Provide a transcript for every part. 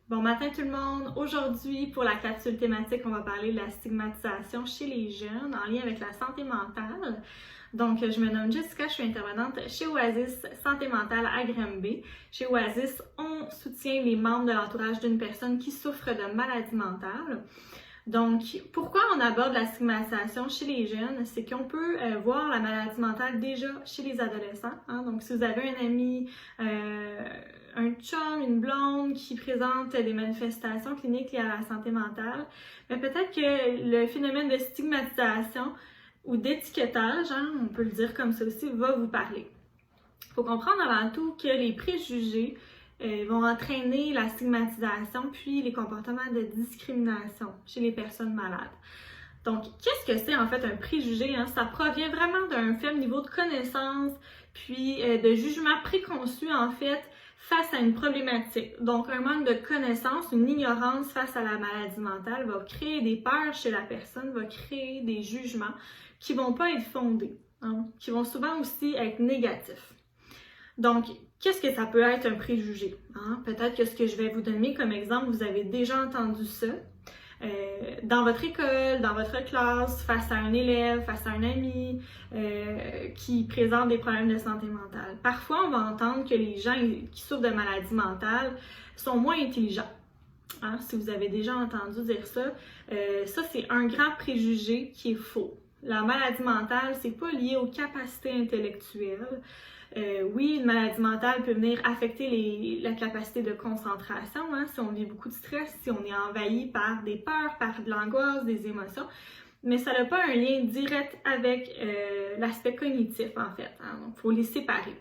Bon matin tout le monde! Aujourd'hui, pour la capsule thématique, on va parler de la stigmatisation chez les jeunes en lien avec la santé mentale. Donc, je me nomme Jessica, je suis intervenante chez Oasis Santé mentale à Granby. Chez Oasis, on soutient les membres de l'entourage d'une personne qui souffre de maladie mentale. Donc, pourquoi on aborde la stigmatisation chez les jeunes? C'est qu'on peut voir la maladie mentale déjà chez les adolescents. Donc, si vous avez un ami, un chum, une blonde qui présente des manifestations cliniques liées à la santé mentale, mais peut-être que le phénomène de stigmatisation ou d'étiquetage, on peut le dire comme ça aussi, va vous parler. Il faut comprendre avant tout que les préjugés vont entraîner la stigmatisation puis les comportements de discrimination chez les personnes malades. Donc, qu'est-ce que c'est en fait un préjugé? Ça provient vraiment d'un faible niveau de connaissance puis de jugement préconçu en fait face à une problématique. Donc, un manque de connaissance, une ignorance face à la maladie mentale va créer des peurs chez la personne, va créer des jugements qui vont pas être fondés, qui vont souvent aussi être négatifs. Donc, qu'est-ce que ça peut être un préjugé? Peut-être que ce que je vais vous donner comme exemple, vous avez déjà entendu ça dans votre école, dans votre classe, face à un élève, face à un ami qui présente des problèmes de santé mentale. Parfois, on va entendre que les gens qui souffrent de maladies mentales sont moins intelligents. Si vous avez déjà entendu dire ça, ça c'est un grand préjugé qui est faux. La maladie mentale, c'est pas lié aux capacités intellectuelles. Oui, une maladie mentale peut venir affecter la capacité de concentration, si on vit beaucoup de stress, si on est envahi par des peurs, par de l'angoisse, des émotions, mais ça n'a pas un lien direct avec l'aspect cognitif en fait, donc il faut les séparer.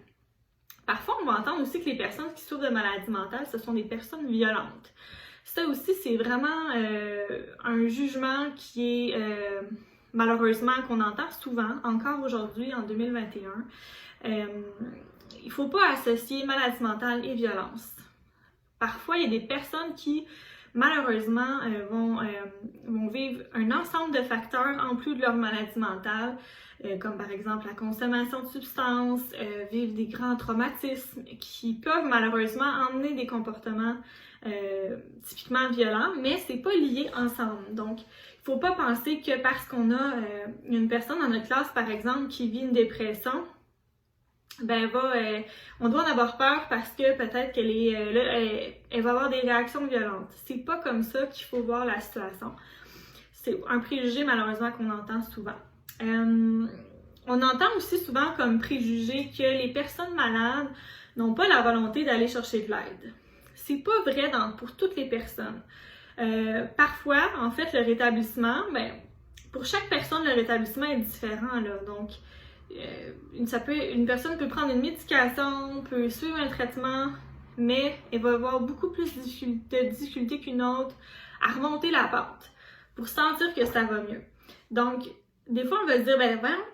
Parfois, on va entendre aussi que les personnes qui souffrent de maladie mentale, ce sont des personnes violentes. Ça aussi, c'est vraiment un jugement qui est malheureusement qu'on entend souvent, encore aujourd'hui en 2021. Il ne faut pas associer maladie mentale et violence. Parfois, il y a des personnes qui, malheureusement, vont vivre un ensemble de facteurs en plus de leur maladie mentale, comme par exemple la consommation de substances, vivre des grands traumatismes qui peuvent malheureusement emmener des comportements typiquement violents, mais c'est pas lié ensemble. Donc, il ne faut pas penser que parce qu'on a une personne dans notre classe, par exemple, qui vit une dépression, on doit en avoir peur parce que peut-être qu'elle elle va avoir des réactions violentes. C'est pas comme ça qu'il faut voir la situation. C'est un préjugé malheureusement qu'on entend souvent. On entend aussi souvent comme préjugé que les personnes malades n'ont pas la volonté d'aller chercher de l'aide. C'est pas vrai pour toutes les personnes. Parfois, en fait, le rétablissement, pour chaque personne, le rétablissement est différent, là. Donc, une personne peut prendre une médication, peut suivre un traitement, mais elle va avoir beaucoup plus de difficultés qu'une autre à remonter la pente pour sentir que ça va mieux. Donc, des fois, on va se dire,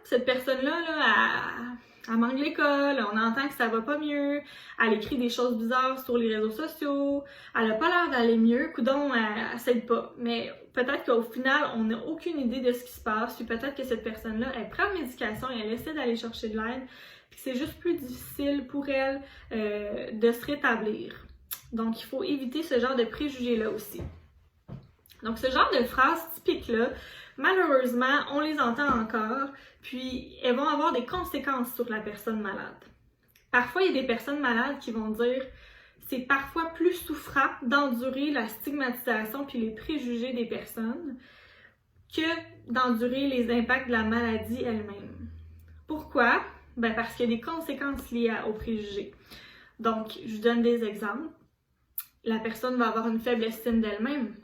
cette personne-là, elle manque l'école, on entend que ça va pas mieux, elle écrit des choses bizarres sur les réseaux sociaux, elle a pas l'air d'aller mieux, coudonc, elle s'aide pas. Mais peut-être qu'au final, on n'a aucune idée de ce qui se passe, puis peut-être que cette personne-là, elle prend une médication et elle essaie d'aller chercher de l'aide, puis c'est juste plus difficile pour elle de se rétablir. Donc, il faut éviter ce genre de préjugés-là aussi. Donc, ce genre de phrases typiques-là, malheureusement, on les entend encore, puis elles vont avoir des conséquences sur la personne malade. Parfois, il y a des personnes malades qui vont dire « c'est parfois plus souffrant d'endurer la stigmatisation puis les préjugés des personnes que d'endurer les impacts de la maladie elle-même. » Pourquoi? Parce qu'il y a des conséquences liées aux préjugés. Donc, je vous donne des exemples. La personne va avoir une faible estime d'elle-même,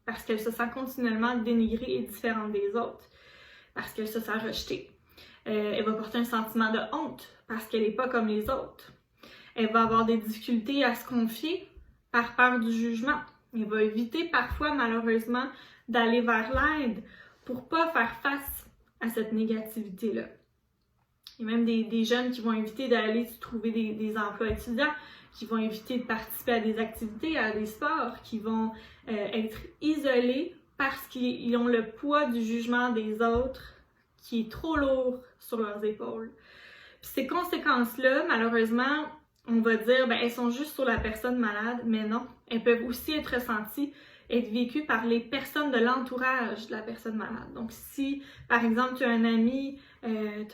parce qu'elle se sent continuellement dénigrée et différente des autres, parce qu'elle se sent rejetée. Elle va porter un sentiment de honte, parce qu'elle n'est pas comme les autres. Elle va avoir des difficultés à se confier par peur du jugement. Elle va éviter parfois, malheureusement, d'aller vers l'aide pour ne pas faire face à cette négativité-là. Il y a même des jeunes qui vont éviter d'aller trouver des emplois étudiants, qui vont éviter de participer à des activités, à des sports, qui vont être isolés parce qu'ils ont le poids du jugement des autres qui est trop lourd sur leurs épaules. Puis ces conséquences-là, malheureusement, on va dire, ben, elles sont juste sur la personne malade, mais non. Elles peuvent aussi être ressenties, être vécues par les personnes de l'entourage de la personne malade. Donc, si, par exemple, tu as un ami, tu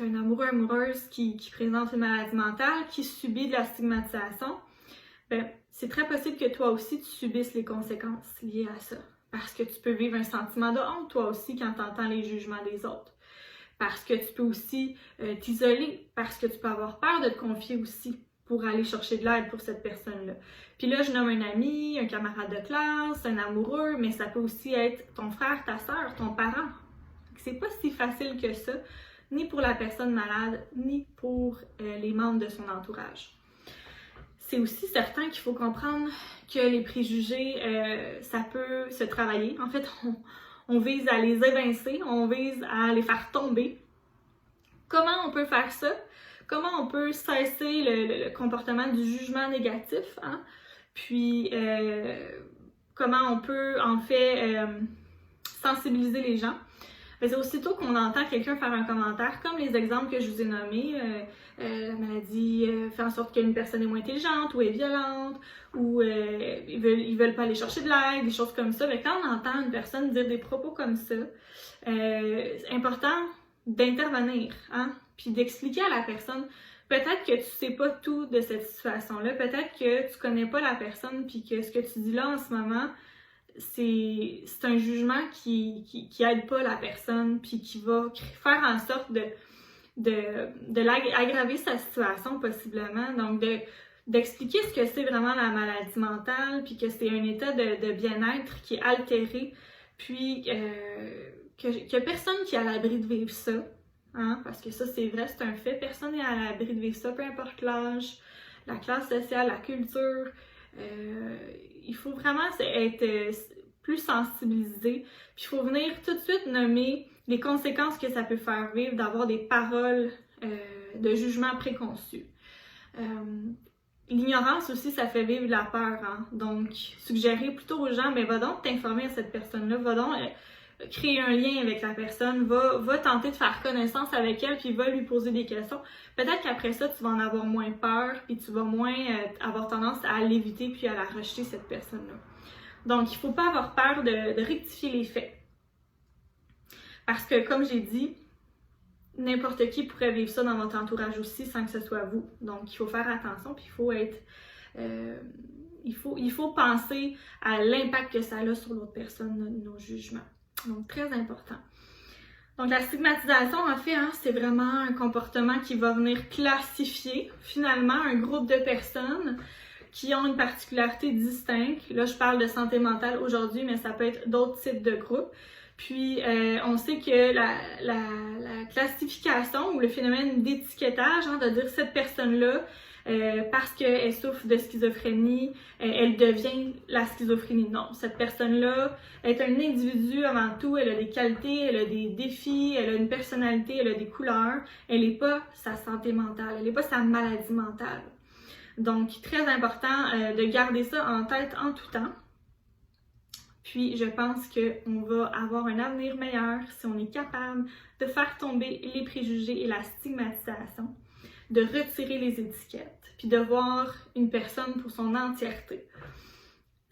as un amoureux, amoureuse qui présente une maladie mentale, qui subit de la stigmatisation, ben, c'est très possible que toi aussi, tu subisses les conséquences liées à ça. Parce que tu peux vivre un sentiment de honte, toi aussi, quand tu entends les jugements des autres. Parce que tu peux aussi t'isoler, parce que tu peux avoir peur de te confier aussi pour aller chercher de l'aide pour cette personne-là. Puis là, je nomme un ami, un camarade de classe, un amoureux, mais ça peut aussi être ton frère, ta sœur, ton parent. C'est pas si facile que ça, ni pour la personne malade, ni pour les membres de son entourage. C'est aussi certain qu'il faut comprendre que les préjugés, ça peut se travailler. En fait, on vise à les évincer, on vise à les faire tomber. Comment on peut faire ça? Comment on peut cesser le comportement du jugement négatif? Hein? Puis, comment on peut, en fait, sensibiliser les gens? Mais c'est aussitôt qu'on entend quelqu'un faire un commentaire, comme les exemples que je vous ai nommés, la maladie fait en sorte qu'une personne est moins intelligente ou est violente, ou ils veulent pas aller chercher de l'aide, des choses comme ça. Mais quand on entend une personne dire des propos comme ça, c'est important d'intervenir, hein? Puis d'expliquer à la personne, peut-être que tu sais pas tout de cette situation-là, peut-être que tu connais pas la personne, puis que ce que tu dis là en ce moment, c'est un jugement qui aide pas la personne, puis qui va faire en sorte de l'aggraver sa situation possiblement. Donc d'expliquer ce que c'est vraiment la maladie mentale, puis que c'est un état de bien-être qui est altéré, puis que personne qui est à l'abri de vivre ça, hein, parce que ça c'est vrai, c'est un fait, personne n'est à l'abri de vivre ça, peu importe l'âge, la classe sociale, la culture. Il faut vraiment être plus sensibilisé, puis il faut venir tout de suite nommer les conséquences que ça peut faire vivre d'avoir des paroles de jugement préconçues. L'ignorance aussi, ça fait vivre la peur, hein? Donc suggérer plutôt aux gens, va donc t'informer à cette personne-là, va donc créer un lien avec la personne, va tenter de faire connaissance avec elle, puis va lui poser des questions. Peut-être qu'après ça, tu vas en avoir moins peur, puis tu vas moins avoir tendance à l'éviter, puis à la rejeter, cette personne-là. Donc, il ne faut pas avoir peur de rectifier les faits. Parce que, comme j'ai dit, n'importe qui pourrait vivre ça dans votre entourage aussi sans que ce soit vous. Donc, il faut faire attention, puis il faut être... il faut penser à l'impact que ça a sur l'autre personne, nos jugements. Donc, très important. Donc, la stigmatisation, en fait, hein, c'est vraiment un comportement qui va venir classifier, finalement, un groupe de personnes qui ont une particularité distincte. Là, je parle de santé mentale aujourd'hui, mais ça peut être d'autres types de groupes. Puis, on sait que la classification ou le phénomène d'étiquetage, hein, de dire cette personne-là, parce qu'elle souffre de schizophrénie, elle devient la schizophrénie. Non, cette personne-là est un individu avant tout, elle a des qualités, elle a des défis, elle a une personnalité, elle a des couleurs. Elle n'est pas sa santé mentale, elle n'est pas sa maladie mentale. Donc, très important de garder ça en tête en tout temps. Puis, je pense qu'on va avoir un avenir meilleur si on est capable de faire tomber les préjugés et la stigmatisation, de retirer les étiquettes, puis de voir une personne pour son entièreté.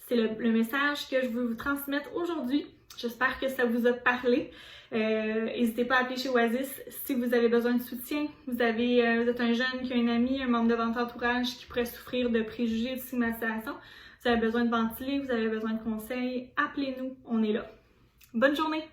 C'est le message que je veux vous transmettre aujourd'hui. J'espère que ça vous a parlé. N'hésitez pas à appeler chez Oasis si vous avez besoin de soutien. Vous êtes un jeune qui a un ami, un membre de votre entourage qui pourrait souffrir de préjugés, de stigmatisation. Vous avez besoin de ventiler, vous avez besoin de conseils. Appelez-nous, on est là. Bonne journée!